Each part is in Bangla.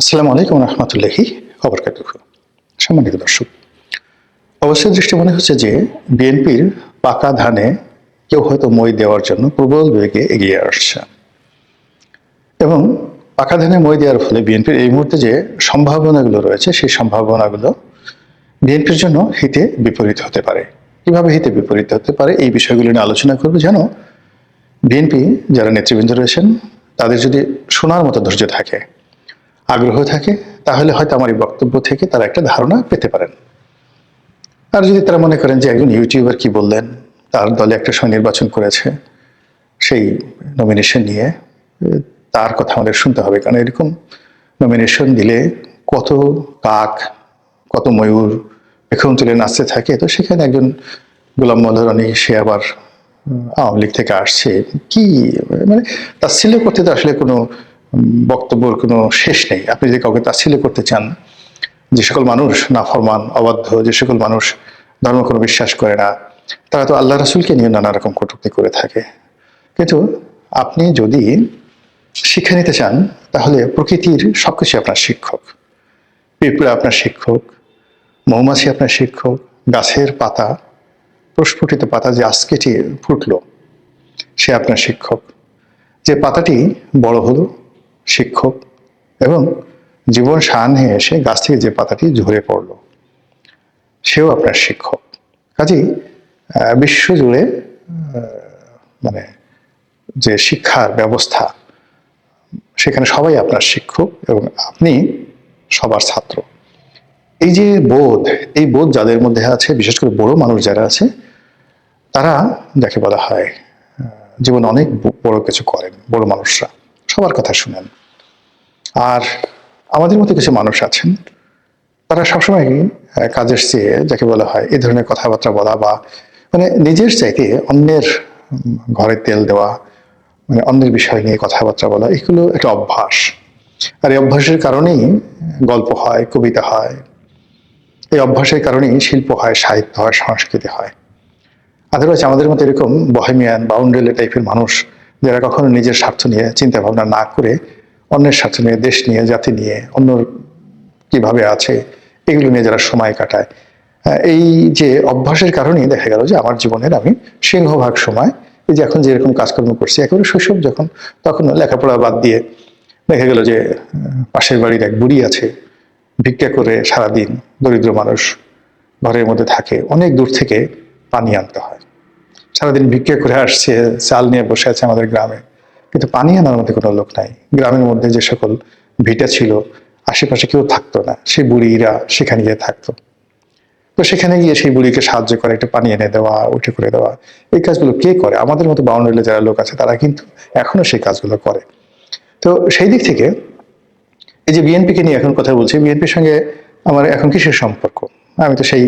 আসসালামু আলাইকুম রহমতুল্লাহি ওয়া সম্মানিত দর্শক, অবশ্যই দৃষ্টি মনে হচ্ছে যে বিএনপির পাকা ধানে কেউ হয়তো মই দেওয়ার জন্য প্রবল বেগে এগিয়ে আসছে এবং পাকা ধানে মই দেওয়ার ফলে বিএনপির এই মুহূর্তে যে সম্ভাবনাগুলো রয়েছে সেই সম্ভাবনাগুলো বিএনপির জন্য হিতে বিপরীত হতে পারে। কিভাবে হিতে বিপরীত হতে পারে এই বিষয়গুলো নিয়ে আলোচনা করবো। যেন বিএনপি যারা নেতৃবৃন্দ রয়েছেন তাদের যদি শোনার মতো ধৈর্য থাকে, আগ্রহ থাকে, তাহলে হয়তো আমার এই বক্তব্য থেকে তারা একটা ধারণা পেতে পারেন। আর যদি তারা মনে করেন যে একজন ইউটিউবার কি বললেন, তার দলে একটা সময় নির্বাচন করেছে, সেই নমিনেশন নিয়ে তার কথা আমাদের শুনতে হবে, কারণ এরকম নমিনেশন দিলে কত কাক, কত ময়ূর পেখম তুলে নাচতে থাকে। তো সেখানে একজন গোলাম মোল্লা রনি, সে আবার আওয়ামী লীগ থেকে আসছে, কি মানে তাচ্ছিল্য করতে তো আসলে কোনো বক্তব্যের কোনো শেষ নেই। আপনি যদি কাউকে তাচ্ছিল্য করতে চান, যে সকল মানুষ নাফরমান, অবাধ্য, যে সকল মানুষ ধর্ম কোনো বিশ্বাস করে না, তারা তো আল্লাহ রাসূলকে নিয়ে নানা রকম কটূক্তি করে থাকে। কিন্তু আপনি যদি শিক্ষা নিতে চান, তাহলে প্রকৃতির সবকিছু আপনার শিক্ষক। পিঁপড়া আপনার শিক্ষক, মৌমাছি আপনার শিক্ষক, গাছের পাতা, প্রস্ফুটিত পাতা যে আজকেটি ফুটলো, সে আপনার শিক্ষক। যে পাতাটি বড় হলো, শিক্ষক। এবং জীবন সায়াহ্নে এসে গাছ থেকে যে পাতাটি ঝরে পড়ল, সেও আপনার শিক্ষক। কাজেই বিশ্বজুড়ে মানে যে শিক্ষার ব্যবস্থা, সেখানে সবাই আপনার শিক্ষক এবং আপনি সবার ছাত্র। এই যে বোধ, এই বোধ যাদের মধ্যে আছে, বিশেষ করে বড় মানুষ যারা আছে, তারা যাকে বলা হয় জীবন অনেক বড় কিছু করেন। বড় মানুষরা সবার কথা শুনেন। আর আমাদের মতো কিছু মানুষ আছেন, তারা সবসময় কাজের চেয়ে, যাকে বলা হয় এই ধরনের কথাবার্তা বলা, বা মানে নিজের চাইতে অন্যের ঘরে তেল দেওয়া, মানে অন্যের বিষয় নিয়ে কথাবার্তা বলা, এগুলো একটা অভ্যাস। আর এই অভ্যাসের কারণেই গল্প হয়, কবিতা হয়। এই অভ্যাসের কারণেই শিল্প হয়, সাহিত্য হয়, সংস্কৃতি হয়। আদারওয়াইজ আমাদের মতো এরকম বহেমিয়ান, বাউন্ডারি টাইপের মানুষ, যারা কখনো নিজের স্বার্থ নিয়ে চিন্তা ভাবনা না করে অন্যের স্বার্থ নিয়ে, দেশ নিয়ে, জাতি নিয়ে, অন্য কিভাবে আছে এগুলো নিয়ে যারা সময় কাটায়, এই যে অভ্যাসের কারণেই দেখা গেল যে আমার জীবনের আমি সিংহভাগ সময়, এই যে এখন যেরকম কাজকর্ম করছি, একেবারে শৈশব যখন, তখন লেখাপড়া বাদ দিয়ে দেখা গেল যে পাশের বাড়ির এক বুড়ি আছে, ভিক্ষা করে সারাদিন, দরিদ্র মানুষ, ঘরের মধ্যে থাকে, অনেক দূর থেকে পানি আনতে হয়। সারাদিন ভিক্ষা করে আসছে, চাল নিয়ে বসে আছে আমাদের গ্রামে, কিন্তু পানি আনার মধ্যে কোনো লোক নাই। গ্রামের মধ্যে যে সকল ভিটা ছিল, আশেপাশে কেউ থাকতো না, সেই বুড়িরা সেখানে গিয়ে থাকতো। তো সেখানে গিয়ে সেই বুড়িকে সাহায্য করে, একটু পানি এনে দেওয়া, উঠে করে দেওয়া, এই কাজগুলো কে করে? আমাদের মতো বাউন্ডারিতে যারা লোক আছে তারা কিন্তু এখনো সেই কাজগুলো করে। তো সেই দিক থেকে এই যে বিএনপিকে নিয়ে এখন কথা বলছি, বিএনপির সঙ্গে আমার এখন কিসের সম্পর্ক? আমি তো সেই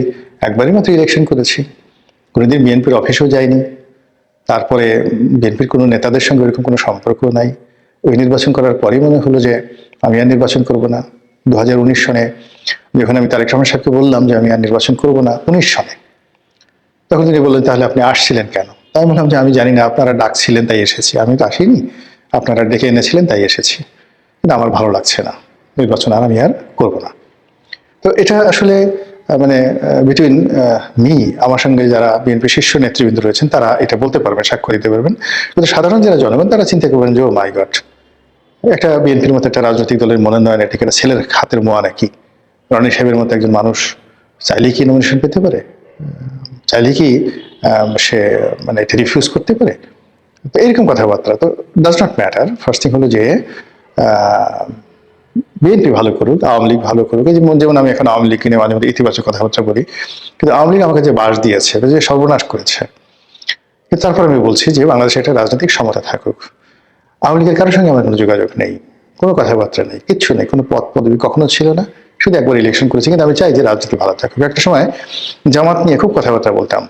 একবারই মাত্র ইলেকশন করেছি, কোনোদিন বিএনপির অফিসেও যাইনি। তারপরে বিএনপির কোনো নেতাদের সঙ্গে ওরকম কোনো সম্পর্ক নাই। ওই নির্বাচন করার পরেই মনে হলো যে আমি আর নির্বাচন করব না। 2019 সনে যখন আমি তারেক রহমান সাহেবকে বললাম যে আমি আর নির্বাচন করব না, 19 সনে, তখন তিনি বললেন তাহলে আপনি আসছিলেন কেন? তাই বললাম যে আমি জানি না, আপনারা ডাকছিলেন তাই এসেছি, আমি তো আসিনি, আপনারা ডেকে এনেছিলেন তাই এসেছি, কিন্তু আমার ভালো লাগছে না, নির্বাচন আর আমি আর করবো না। তো এটা আসলে মানে বিটুইন মি, আমার সঙ্গে যারা বিএনপি শীর্ষ নেতৃবৃন্দ রয়েছেন তারা এটা বলতে পারবেন, সাক্ষ্য দিতে পারবেন। কিন্তু সাধারণ যারা জনগণ, তারা চিন্তা করবেন যে ও মাই গড, একটা বিএনপির মতো একটা রাজনৈতিক দলের মনোনয়ন, এটা একটা ছেলের হাতের মোয়া নাকি? রনি সাহেবের মতো একজন মানুষ চাইলেই কি নমিনেশন পেতে পারে? চাইলে কি সে মানে এটা রিফিউজ করতে পারে? তো এরকম কথাবার্তা তো does not matter. First thing হলো যে বিএনপি ভালো করুক, আওয়ামী লীগ ভালো করুক। যেমন আমি এখন আওয়ামী লীগ নিয়ে মাঝে মধ্যে ইতিবাচক কথাবার্তা বলি, কিন্তু আওয়ামী লীগ আমাকে যে বাস দিয়েছে, যে সর্বনাশ করেছে, কিন্তু তারপর আমি বলছি যে বাংলাদেশে একটা রাজনৈতিক সমতা থাকুক। আওয়ামী লীগের কারোর সঙ্গে আমার কোনো যোগাযোগ নেই, কোনো কথাবার্তা নেই, কিচ্ছু নেই, কোনো পদ পদবি কখনো ছিল না, শুধু একবার ইলেকশন করেছি। কিন্তু আমি চাই যে রাজনীতি ভালো থাকুক। একটা সময় জামাত নিয়ে খুব কথাবার্তা বলতাম,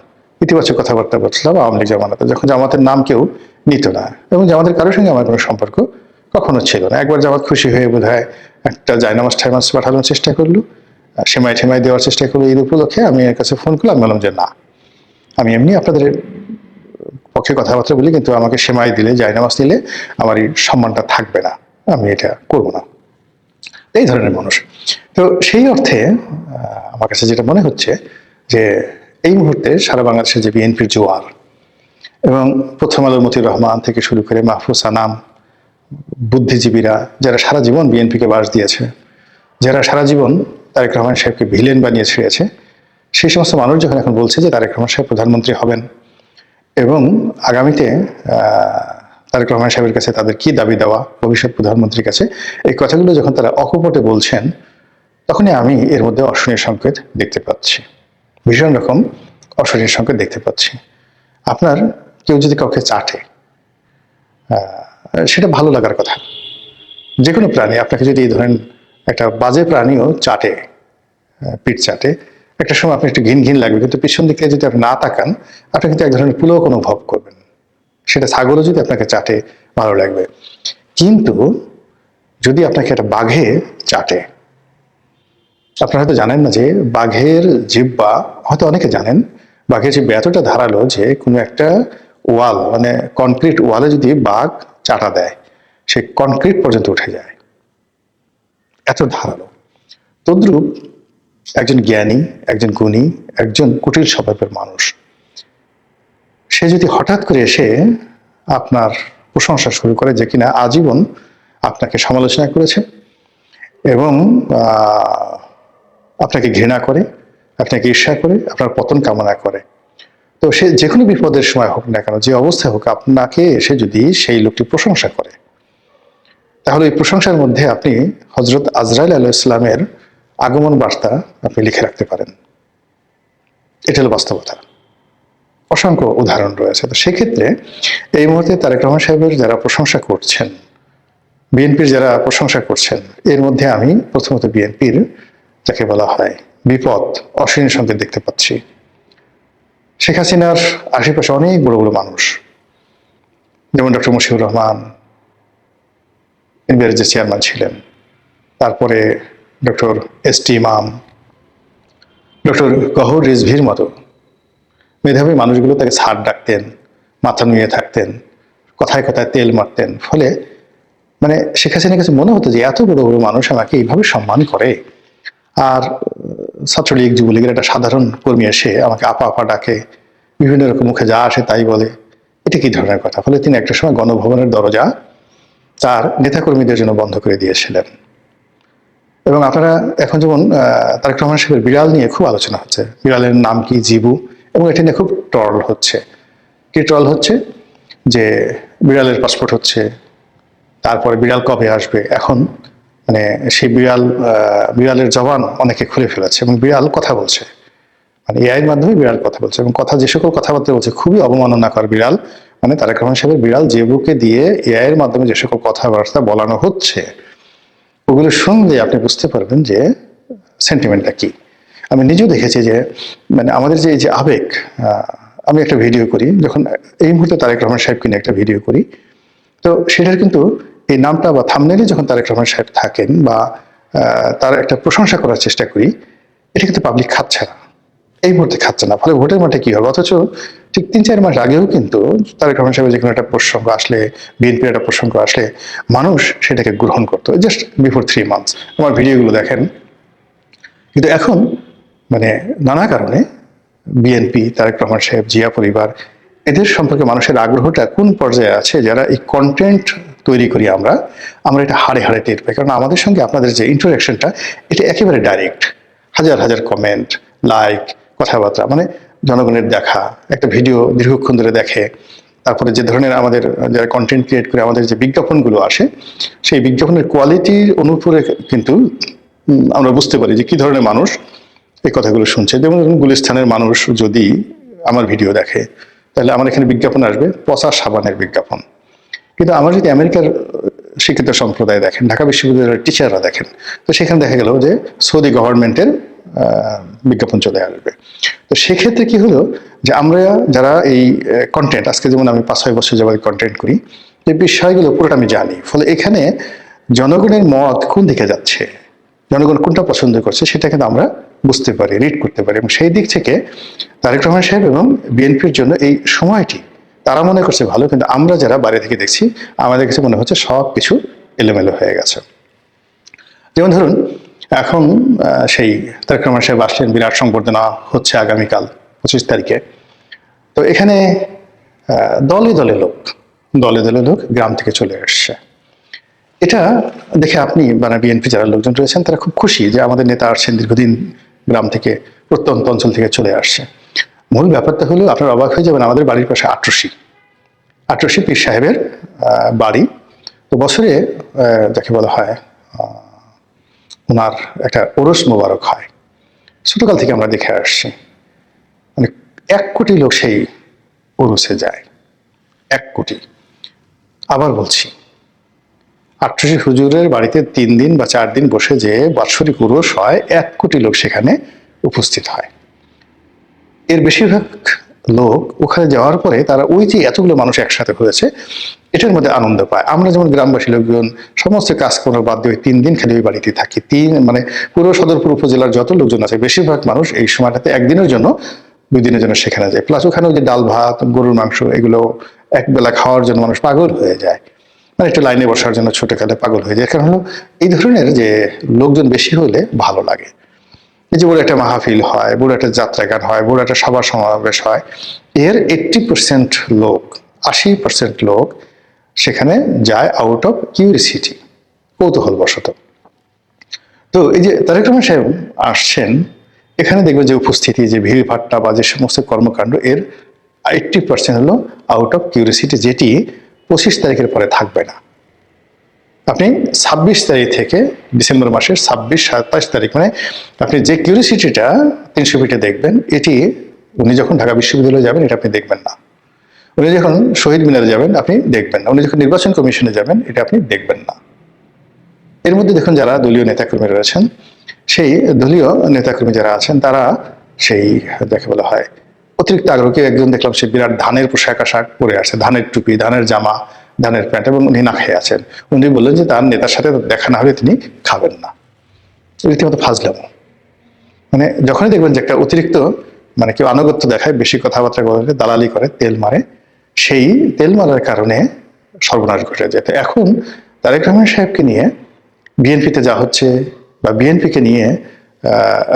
ইতিবাচক কথাবার্তা বলছিলাম আওয়ামী লীগ জামানাতে, যখন জামাতের নাম কেউ নিত না, এবং জামাতের কারোর সঙ্গে আমার কোনো সম্পর্ক কখনো ছিল না। একবার জামাত খুশি হয়ে বোধহয় একটা জায়নামাজ ঠাইমাজ পাঠানোর চেষ্টা করলো, সেমাই ঠেমাই দেওয়ার চেষ্টা করলো ঈদ উপলক্ষে। আমি এর কাছে ফোন করলাম, বললাম যে না, আমি এমনি আপনাদের পক্ষে কথাবার্তা বলি, কিন্তু আমাকে সেমাই দিলে, জায়নামাজ দিলে আমার এই সম্মানটা থাকবে না, আমি এটা করবো না। এই ধরনের মানুষ। তো সেই অর্থে আমার কাছে যেটা মনে হচ্ছে যে এই মুহূর্তে সারা বাংলাদেশে যে বিএনপির জোয়ার, এবং প্রথম আলোর মতিউর রহমান থেকে শুরু করে মাহফুজ আনাম, বুদ্ধিজীবীরা যারা সারা জীবন বিএনপিকে বাস দিয়েছে, যারা সারা জীবন তারেক রহমান সাহেবকে ভিলেন বানিয়ে ছেড়েছে, সেই সমস্ত মানুষ যখন এখন বলছে যে তারেক রহমান সাহেব প্রধানমন্ত্রী হবেন এবং আগামীতে তারেক রহমান সাহেবের কাছে তাদের কি দাবি দেওয়া ভবিষ্যৎ প্রধানমন্ত্রীর কাছে, এই কথাগুলো যখন তারা অকপটে বলছেন, তখনই আমি এর মধ্যে অশনির সংকেত দেখতে পাচ্ছি, ভীষণ রকম অশনির সংকেত দেখতে পাচ্ছি। আপনার কেউ যদি কাউকে চাটে, সেটা ভালো লাগার কথা। যে কোনো প্রাণী আপনাকে যদি এই ধরেন একটা বাজে প্রাণীও চাটে, পিঠ চাটে, একটা সময় আপনি একটু ঘিন ঘিন লাগবে, কিন্তু পিছন দিক থেকে যদি আপনি না তাকান, আপনি কিন্তু এক ধরনের পুলক অনুভব করবেন। সেটা ছাগলও যদি আপনাকে চাটে, ভালো লাগবে। কিন্তু যদি আপনাকে একটা বাঘে চাটে, আপনারা হয়তো জানেন না যে বাঘের জিহ্বা, হয়তো অনেকে জানেন, বাঘের জিহ্বা এতটা ধারালো যে কোনো একটা ওয়াল, মানে কনক্রিট ওয়ালে যদি বাঘ চাটা দেয়, সে কনক্রিট পর্যন্ত উঠে যায়, এত ধারালো। তদ্রূপ একজন জ্ঞানী, একজন গুণী, একজন কুটিল স্বভাবের মানুষ, সে যদি হঠাৎ করে এসে আপনার প্রশংসা শুরু করে যে কিনা আজীবন আপনাকে সমালোচনা করেছে এবং আপনাকে ঘৃণা করে, আপনাকে ঈর্ষা করে, আপনার পতন কামনা করে, তো সে যে কোনো বিপদের সময় হোক না কেন, যে অবস্থায় হোক, আপনাকে এসে যদি সেই লোকটি প্রশংসা করে, তাহলে এই প্রশংসার মধ্যে আপনি হযরত আজরাইল আলাইহিস সালামের আগমন বার্তা আপনি লিখে রাখতে পারেন। এটা হলো বাস্তবতা। অসংখ্য উদাহরণ রয়েছে। তো সেক্ষেত্রে এই মুহূর্তে তারেক রহমান সাহেবের যারা প্রশংসা করছেন, বিএনপির যারা প্রশংসা করছেন, এর মধ্যে আমি প্রথমত বিএনপির যাকে বলা হয় বিপদ, অশনি সংকেত দেখতে পাচ্ছি। শেখ হাসিনার আশেপাশে অনেক বড় বড় মানুষ, যেমন ডক্টর মশিউর রহমান, এনবিআর যে চেয়ারম্যান ছিলেন, তারপরে ডক্টর এস.টি. ইমাম, ডক্টর গহর রিজভির মতো মেধাবী মানুষগুলো তাকে স্যার ডাকতেন, মাথা নুয়ে থাকতেন, কথায় কথায় তেল মারতেন। ফলে মানে শেখ হাসিনার কাছে মনে হতো যে এত বড় বড় মানুষ আমাকে এইভাবে সম্মান করে, আর ছাত্রলীগ যুবলীগের একটা সাধারণ কর্মী এসে আমাকে আপা আপা ডাকে, বিভিন্ন রকম মুখে যা আসে তাই বলে, এটা কি ধরনের কথা। ফলে তিনি একটা সময় গণভবনের দরজা তার নেতাকর্মীদের জন্য বন্ধ করে দিয়েছিলেন। এবং আপনারা এখন যেমন তারেক রহমান সাহেবের বিড়াল নিয়ে খুব আলোচনা হচ্ছে, বিড়ালের নাম কি, জিবু, এবং এটা নিয়ে খুব ট্রল হচ্ছে। কি ট্রল হচ্ছে? যে বিড়ালের পাসপোর্ট হচ্ছে, তারপরে বিড়াল কবে আসবে। এখন মানে সেই বিড়ালের জবান অনেকে খুলে ফেলেছে এবং বিড়াল কথা বলছে, মানে এআই এর মাধ্যমে বিড়াল কথা বলছে, এবং কথা যে সকল কথাবার্তা বলছে খুবই অবমাননাকর। বিড়াল মানে তারেক রহমান সাহেবের বিড়াল জেবুকে দিয়ে এআই এর মাধ্যমে যে সকল কথাবার্তা বলানো হচ্ছে, ওগুলো শুনলে আপনি বুঝতে পারবেন যে সেন্টিমেন্টটা কি। আমি নিজেও দেখেছি যে মানে আমাদের যে এই যে আবেগ, আমি একটা ভিডিও করি যখন এই মুহূর্তে তারেক রহমান সাহেবকে নিয়ে একটা ভিডিও করি, তো সেটার কিন্তু এই নামটা বা থাম্বনেইলে যখন তারেক রহমান সাহেব থাকেন বা তার একটা প্রশংসা করার চেষ্টা করি, এটা কিন্তু পাবলিক খাচ্ছে না, এই মুহূর্তে খাচ্ছে না। ফলে ভোটের মাঠে কি হবে? অথচ ঠিক ৩-৪ মাস আগেও কিন্তু তারেক রহমান সাহেবের যে কোনো একটা প্রসঙ্গ আসলে, বিএনপির একটা প্রসঙ্গ আসলে, মানুষ সেটাকে গ্রহণ করতো, জাস্ট বিফোর 3 মান্থস। আমার ভিডিওগুলো দেখেন। কিন্তু এখন মানে নানা কারণে বিএনপি, তারেক রহমান সাহেব, জিয়া পরিবার, এদের সম্পর্কে মানুষের আগ্রহটা কোন পর্যায়ে আছে, যারা এই কন্টেন্ট তৈরি করি আমরা এটা হাড়ে হাড়ে টের পাই। কারণ আমাদের সঙ্গে আপনাদের যে ইন্টারাকশনটা, এটা একেবারে ডাইরেক্ট, হাজার হাজার কমেন্ট, লাইক, কথাবার্তা, মানে জনগণের দেখা একটা ভিডিও দীর্ঘক্ষণ ধরে দেখে, তারপরে যে ধরনের আমাদের যারা কন্টেন্ট ক্রিয়েট করে আমাদের যে বিজ্ঞাপনগুলো আসে, সেই বিজ্ঞাপনের কোয়ালিটির অনুসারে কিন্তু আমরা বুঝতে পারি যে কি ধরনের মানুষ এই কথাগুলো শুনছে। যেমন গুলিস্তানের মানুষ যদি আমার ভিডিও দেখে, তাহলে আমার এখানে বিজ্ঞাপন আসবে পচা সাবানের বিজ্ঞাপন। কিন্তু আমার যদি আমেরিকার শিক্ষিত সম্প্রদায় দেখেন, ঢাকা বিশ্ববিদ্যালয়ের টিচাররা দেখেন, তো সেখানে দেখা গেল যে সৌদি গভর্নমেন্টের বিজ্ঞাপন চলে আসবে। তো সেক্ষেত্রে কি হলো যে আমরা যারা এই কন্টেন্ট, আজকে যেমন আমি 5-6 বছর যাবত কন্টেন্ট করি, এই বিষয়গুলো পুরোটা আমি জানি। ফলে এখানে জনগণের মত কোন দিকে যাচ্ছে, জনগণ কোনটা পছন্দ করছে, সেটা কিন্তু আমরা বুঝতে পারি, রিড করতে পারি। এবং সেই দিক থেকে তারেক রহমান সাহেব এবং বিএনপির জন্য এই সময়টি তারা মনে করছে ভালো, কিন্তু আমরা যারা বাইরে থেকে দেখছি, আমাদের কাছে মনে হচ্ছে সব কিছু এলোমেলো হয়ে গেছে। যেমন ধরুন এখন সেই তারেক রহমান সাহেব আসলেন, বিরাট সংবর্ধনা হচ্ছে আগামীকাল 25 তারিখে। তো এখানে দলে দলে লোক গ্রাম থেকে চলে আসছে। এটা দেখে আপনি মানে বিএনপি যারা লোকজন রয়েছেন তারা খুব খুশি যে আমাদের নেতা আসছেন, দীর্ঘদিন গ্রাম থেকে প্রত্যন্ত অঞ্চল থেকে চলে আসছে। মূল ব্যাপারটা হলো আপনার অবাক হয়ে যাবেন, আমাদের বাড়ির পাশে আটরশি পীর সাহেবের বাড়ি। তো বছরে যাকে বলা হয় ওনার একটা ওরস মোবারক হয়, ছোটকাল থেকে আমরা দেখে আসছি। মানে 1 কোটি লোক সেই ওরসে যায়, 1 কোটি। আবার বলছি, আটরশি হুজুরের বাড়িতে 3 দিন বা 4 দিন বসে যে বাৎসরিক উরস হয়, 1 কোটি লোক সেখানে উপস্থিত হয়। এর বেশিরভাগ লোক ওখানে যাওয়ার পরে তারা ওই যে এতগুলো মানুষ একসাথে হয়েছে এটার মধ্যে আনন্দ পায়। আমরা যেমন গ্রামবাসী লোকজন সমস্ত কাজকর্ম বাদ দিয়ে 3 দিন খালি ওই বাড়িতে থাকি। মানে পুরো সদরপুর উপজেলার যত লোকজন আছে বেশিরভাগ মানুষ এই সময়টাতে 1 দিনের জন্য 2 দিনের জন্য সেখানে যায়। প্লাস ওখানে ওই যে ডাল ভাত, গরুর মাংস এগুলো একবেলা খাওয়ার জন্য মানুষ পাগল হয়ে যায়, মানে একটু লাইনে বসার জন্য ছোটকালে পাগল হয়ে যায়। কারণ হলো এই ধরনের যে লোকজন বেশি হলে ভালো লাগে। এই যে বড় একটা মাহফিল হয়, বড় একটা যাত্রা গান হয়, বড় একটা সভা সমাবেশ হয়, এর 80% লোক, 80% লোক সেখানে যায় আউট অফ কিউরিসিটি, কৌতূহল বশত। তো এই যে তারেক রহমান সাহেব আসছেন, এখানে দেখবেন যে উপস্থিতি, যে ভিড় ভাট্টা বা যে সমস্ত কর্মকাণ্ড, এর 80% হলো আউট অফ কিউরিসিটি, যেটি 25 তারিখের পরে থাকবে না। আপনি 26 তারিখ থেকে ডিসেম্বর মাসের 26-27 তারিখ, মানে আপনি যে কিউরিসিটিটা 300 ফিটে দেখবেন, এটি উনি যখন ঢাকা বিশ্ববিদ্যালয়ে যাবেন এটা আপনি দেখবেন না। উনি যখন শহীদ মিনারে যাবেন আপনি দেখবেন না। উনি যখন নির্বাচন কমিশনে যাবেন এটা আপনি দেখবেন না। এর মধ্যে দেখুন যারা দলীয় নেতাকর্মী রয়েছেন, সেই দলীয় নেতাকর্মী যারা আছেন তারা সেই যাকে বলা হয় অতিরিক্ত আগ্রহী। একজন দেখলাম সে বিরাট ধানের পোশাক আশাক পরে আসে, ধানের টুপি, ধানের জামা, ধানের প্যান্ট, এবং উনি না খেয়ে আছেন। উনি বললেন যে তার নেতার সাথে দেখা না হলে তিনি খাবেন না। রীতিমতো ফাজলাম। মানে যখনই দেখবেন যে একটা অতিরিক্ত মানে কেউ আনুগত্য দেখায়, বেশি কথাবার্তা বলে, দালালি করে, তেল মারে, সেই তেল মারার কারণে সর্বনাশ ঘটে যায়। তো এখন তারেক রহমান সাহেবকে নিয়ে বিএনপিতে যা হচ্ছে বা বিএনপিকে নিয়ে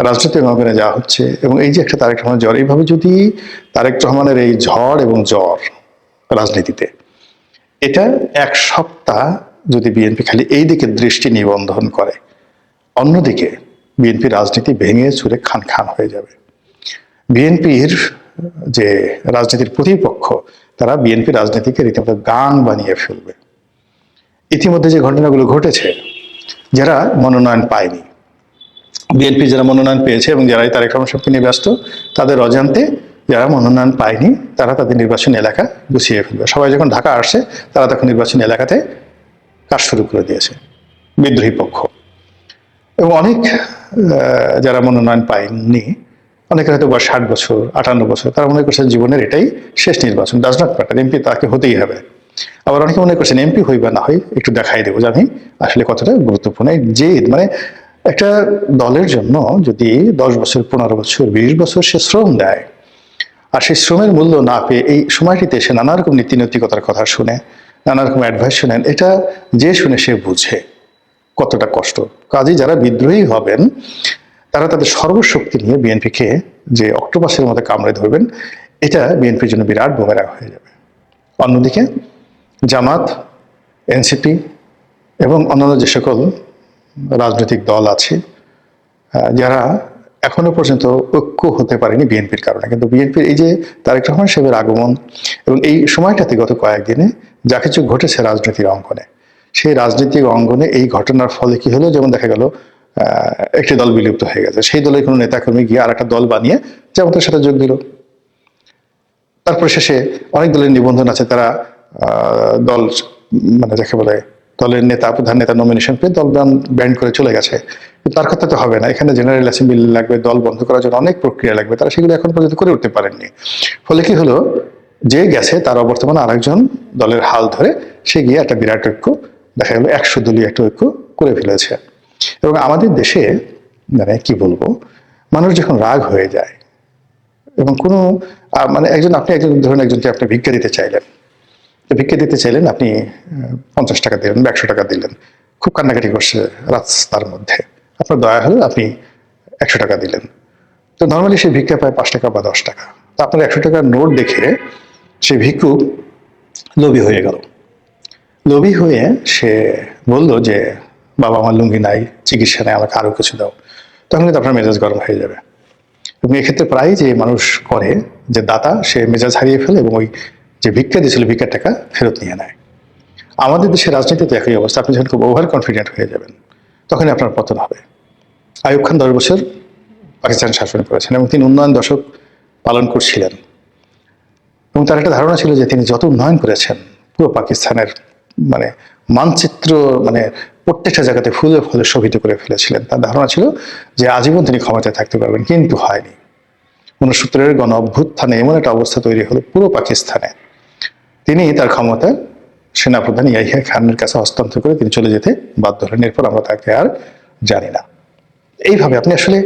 রাজনৈতিক অঙ্গনে যা হচ্ছে, এবং এই যে একটা তারেক রহমানের জ্বর, এইভাবে যদি তারেক রহমানের এই ঝড় এবং জ্বর রাজনীতিতে, এটা 1 সপ্তাহ যদি বিএনপি খালি এই দিকে দৃষ্টি নিবন্ধন করে, অন্যদিকে বিএনপি রাজনীতি ভেঙে চুরে খান খান হয়ে যাবে। বিএনপির যে রাজনীতির প্রতিপক্ষ তারা বিএনপি রাজনীতিকে রীতিমতো গান বানিয়ে ফেলবে। ইতিমধ্যে যে ঘটনাগুলো ঘটেছে, যারা মনোনয়ন পায়নি, বিএনপি যারা মনোনয়ন পেয়েছে এবং যারা তারেক রহমান সাহেবকে নিয়ে ব্যস্ত, তাদের অজান্তে যারা মনোনয়ন পায়নি তারা তাদের নির্বাচনী এলাকা গুছিয়ে ফেলবে। সবাই যখন ঢাকা আসছে তারা তখন নির্বাচনী এলাকাতে কাজ শুরু করে দিয়েছে বিদ্রোহী পক্ষ। এবং অনেক যারা মনোনয়ন পায়নি, অনেকের হয়তো বয়স 60 বছর, 58 বছর, তারা মনে করছেন জীবনের এটাই শেষ নির্বাচন, ডাজ নট ম্যাটার, এমপি তাকে হতেই হবে। আবার অনেকে মনে করছেন এমপি হই বা না হই একটু দেখাই দেবো যে আমি আসলে কতটা গুরুত্বপূর্ণ। জেদ, মানে একটা দলের জন্য যদি 10 বছর, 15 বছর, 20 বছর সে শ্রম দেয়, আর সেই শ্রমের মূল্য না পেয়ে এই সময়টিতে সে নানা রকম নীতি নৈতিকতার কথা শুনে, নানা রকম অ্যাডভাইস শুনেন, এটা যে শুনে সে বুঝে কতটা কষ্ট। কাজে যারা বিদ্রোহী হবেন তারা তাদের সর্বশক্তি নিয়ে বিএনপিকে যে অক্টোপাসের মধ্যে কামড়ে ধরবেন, এটা বিএনপির জন্য বিরাট বুমেরাং হয়ে যাবে। অন্যদিকে জামাত, এনসিপি এবং অন্যান্য যে সকল রাজনৈতিক দল আছে যারা এখনো পর্যন্ত ঐক্য হতে পারেনি বিএনপির কারণে, কিন্তু বিএনপির এই যে তারেক রহমান সাহেবের আগমন এবং এই সময়টাতে গত কয়েকদিনে যা কিছু ঘটেছে রাজনীতির অঙ্গনে, সেই রাজনীতিক অঙ্গনে এই ঘটনার ফলে কি হলো, যেমন দেখা গেল একটি দল বিলুপ্ত হয়ে গেছে, সেই দলের কোনো নেতাকর্মী গিয়ে আর একটা দল বানিয়ে জামাতের সাথে যোগ দিল। তারপরে শেষে অনেক দলের নিবন্ধন আছে, তারা দল মানে যাকে বলে দলের নেতা, প্রধান নেতা নমিনেশন পেয়ে দল ব্যান্ড করে চলে গেছে। কিন্তু তার কথা তো হবে না, এখানে জেনারেল অ্যাসেম্বলি লাগবে, দল বন্ধ করার জন্য অনেক প্রক্রিয়া লাগবে, তারা সেগুলো এখন পর্যন্ত করে উঠতে পারেননি। ফলে কি হলো, যে গেছে তার অবর্তমানে আরেকজন দলের হাল ধরে সে গিয়ে একটা বিরাট ঐক্য, দেখা গেল 100 দলীয় একটা ঐক্য করে ফেলেছে। এবং আমাদের দেশে মানে কি বলবো, মানুষ যখন রাগ হয়ে যায় এবং কোনো মানে একজন ধরুন একজনকে আপনি ভিক্ষা দিতে চাইলেন, আপনি 50 টাকা দিলেন বা 100 টাকা দিলেন, খুব কান্নাকাটি করছে রাস্তার মধ্যে। আপনার দয়া হলো, আপনি 100 টাকা দিলেন। তো নর্মালি সে ভিক্ষা পায় 5 টাকা বা 10 টাকা। তো আপনার 100 টাকার নোট দেখে সে ভিক্ষুক লোভী হয়ে গেল। লোভী হয়ে সে বলল যে, বাবা আমার লুঙ্গি নাই, চিকিৎসা নেই, আমাকে আরো কিছু দাও। তখন কিন্তু আপনার মেজাজ গরম হয়ে যাবে। এবং এক্ষেত্রে প্রায় যে মানুষ করে, যে দাতা, সে মেজাজ হারিয়ে ফেলে এবং ওই যে ভিক্ষা দিয়েছিল ভিক্ষার টাকা ফেরত নিয়ে নেয়। আমাদের দেশের রাজনীতিতে একই অবস্থা। আপনি যখন খুব ওভার কনফিডেন্ট হয়ে যাবেন, তখনই আপনার পতন হবে। আইয়ুব খান 10 বছর পাকিস্তান শাসন করেছেন এবং তিনি উন্নয়ন দশক পালন করছিলেন, এবং তার একটা ধারণা ছিল যে তিনি যত উন্নয়ন করেছেন, পুরো পাকিস্তানের মানে মানচিত্র, মানে প্রত্যেকটা জায়গাতে ফুলে ফুলে শোভিত করে ফেলেছিলেন। তার ধারণা ছিল যে আজীবন তিনি ক্ষমতায় থাকতে পারবেন, কিন্তু হয়নি। 69-এর গণ অভ্যুত্থানে এমন একটা অবস্থা তৈরি হলো পুরো পাকিস্তানে, তিনি তার ক্ষমতা সেনাপ্রধান ইয়াহিয়া খানের কাছে হস্তান্তর করে তিনি চলে যেতে বাধ্য হলেন। এরপর আমরা তাকে আর জানি না। এইভাবে আপনি আসলে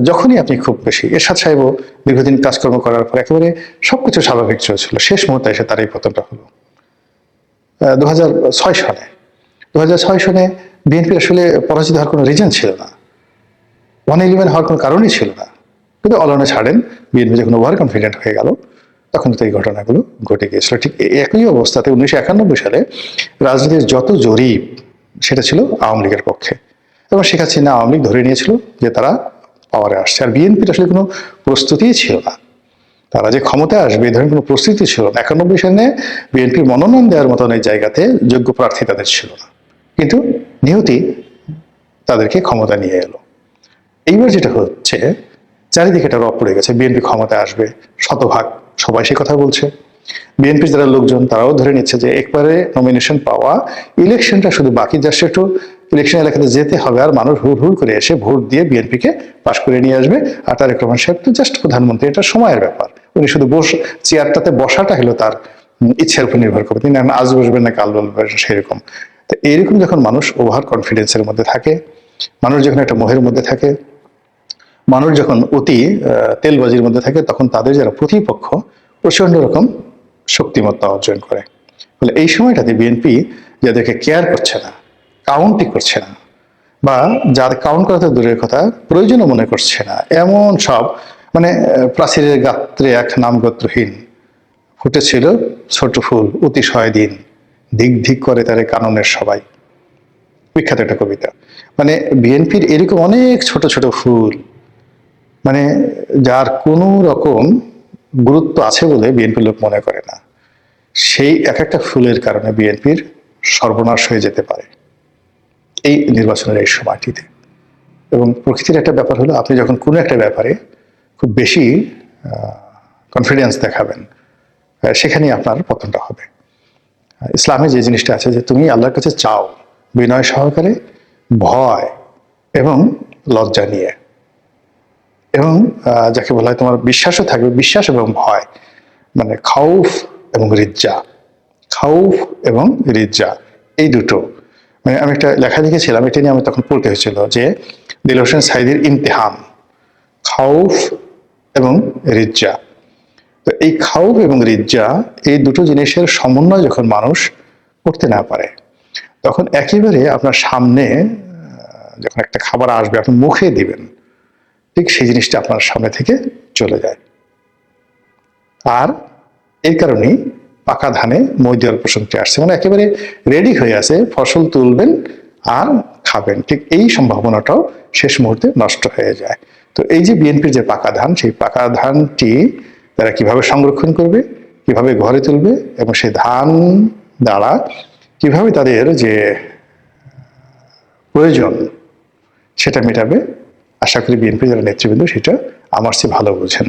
যখনই আপনি খুব বেশি, এরশাদ সাহেবও দীর্ঘদিন কাজকর্ম করার পর একেবারে সবকিছু স্বাভাবিক চলছিল, শেষ মুহূর্তে এসে তার এই পতনটা হলো 2006 সনে। 2006 সনে বিএনপির আসলে পরাজিত হওয়ার কোনো রিজন ছিল না, 111 হওয়ার কোনো কারণই ছিল না। কিন্তু অলনে ছাড়েন, বিএনপি যখন ওভার কনফিডেন্ট হয়ে গেল, তখন তো এই ঘটনাগুলো ঘটে গিয়েছিল। ঠিক একই অবস্থাতে 1991 সালে রাজনীতির যত জরিপ, সেটা ছিল আওয়ামী লীগের পক্ষে, এবং শেখ হাসিনা আওয়ামী লীগ ধরে নিয়েছিল যে তারা পাওয়ারে আসছে। আর বিএনপির আসলে কোনো প্রস্তুতিই ছিল না, তারা যে ক্ষমতায় আসবে এই ধরনের কোনো প্রস্তুতি ছিল না। 91 সালে বিএনপির মনোনয়ন দেওয়ার মতন এই জায়গাতে যোগ্য প্রার্থী তাদের ছিল না, কিন্তু নিয়তি তাদেরকে ক্ষমতা নিয়ে এলো। এইবার যেটা হচ্ছে, চারিদিকে এটা রব পড়ে গেছে, বিএনপি ক্ষমতায় আসবে শতভাগ, সবাই সে কথা বলছে। বিএনপির যারা লোকজন তারাও ধরে নিচ্ছে যে একবারে নমিনেশন পাওয়া, ইলেকশনটা শুধু বাকি, জাস্ট একটু ইলেকশন এলাকাতে যেতে হবে, আর মানুষ হুড় হুড় করে এসে ভোট দিয়ে বিএনপিকে পাশ করে নিয়ে আসবে। আর তারেক রহমান সাহেব তো জাস্ট প্রধানমন্ত্রী, এটা সময়ের ব্যাপার। উনি শুধু চেয়ারটাতে বসাটা হলো তার ইচ্ছার উপর নির্ভর করবে, তিনি আজ বসবেন না কাল বলবেন, সেরকম। তো এইরকম যখন মানুষ ওভার কনফিডেন্সের মধ্যে থাকে, মানুষ যখন একটা মোহের মধ্যে থাকে, মানুষ যখন অতি তেলবাজির মধ্যে থাকে, তখন তাদের যারা প্রতিপক্ষ প্রচন্ড রকম শক্তিমত্তা অর্জন করে। বলে এই সময়টাতে বিএনপি যাদেরকে কেয়ার করছে না, কাউন্টই করছে না, বা যার কাউন্ট করা তো দূরের কথা, প্রয়োজনও মনে করছে না, এমন সব মানে প্রাচীরের গাত্রে এক নামগোত্রহীন ফুটেছিল ছোট ফুল অতিশয় দিন, ধিক ধিক করে তারে কাননের সবাই, বিখ্যাত একটা কবিতা। মানে বিএনপির এরকম অনেক ছোট ছোট ফুল, মানে যার কোনো রকম গুরুত্ব আছে বলে বিএনপির লোক মনে করে না, সেই এক একটা ফুলের কারণে বিএনপির সর্বনাশ হয়ে যেতে পারে এই নির্বাচনের এই সময়টিতে। এবং প্রকৃতির একটা ব্যাপার হলো, আপনি যখন কোনো একটা ব্যাপারে খুব বেশি কনফিডেন্স দেখাবেন, সেখানেই আপনার পতনটা হবে। ইসলামে যে জিনিসটা আছে যে তুমি আল্লাহর কাছে চাও বিনয় সহকারে, ভয় এবং লজ্জা নিয়ে, এবং যাকে বলা হয় তোমার বিশ্বাসও থাকবে, বিশ্বাস এবং ভয়, মানে খাউফ এবং রিজ্জা, খাউফ এবং রিজ্জা, এই দুটো। মানে আমি একটা লেখা লিখেছিলাম, এটা নিয়ে আমি তখন পড়তে হয়েছিল যে দিলওয়ার হোসেন সাঈদীর ইমতিহান, খাউফ এবং রিজ্জা। তো এই খাউফ এবং রিজ্জা, এই দুটো জিনিসের সমন্বয় যখন মানুষ করতে না পারে, তখন একেবারে আপনার সামনে যখন একটা খাবার আসবে, আপনি মুখে দিবেন, ঠিক সেই জিনিসটা আপনার সামনে থেকে চলে যায়। আর এই কারণেই পাকা ধানে মই দেওয়ার প্রসঙ্গটি আসছে, মানে একেবারে রেডি হয়ে আছে, ফসল তুলবেন আর খাবেন, ঠিক এই সম্ভাবনাটাও শেষ মুহূর্তে নষ্ট হয়ে যায়। তো এই যে বিএনপির যে পাকা ধান, সেই পাকা ধানটি তারা কিভাবে সংরক্ষণ করবে, কিভাবে ঘরে তুলবে, এবং সেই ধান দ্বারা কিভাবে তাদের যে প্রয়োজন সেটা মেটাবে, আশা করি বিএনপি যারা নেতৃবৃন্দ সেটা আমার চেয়ে ভালো বোঝেন।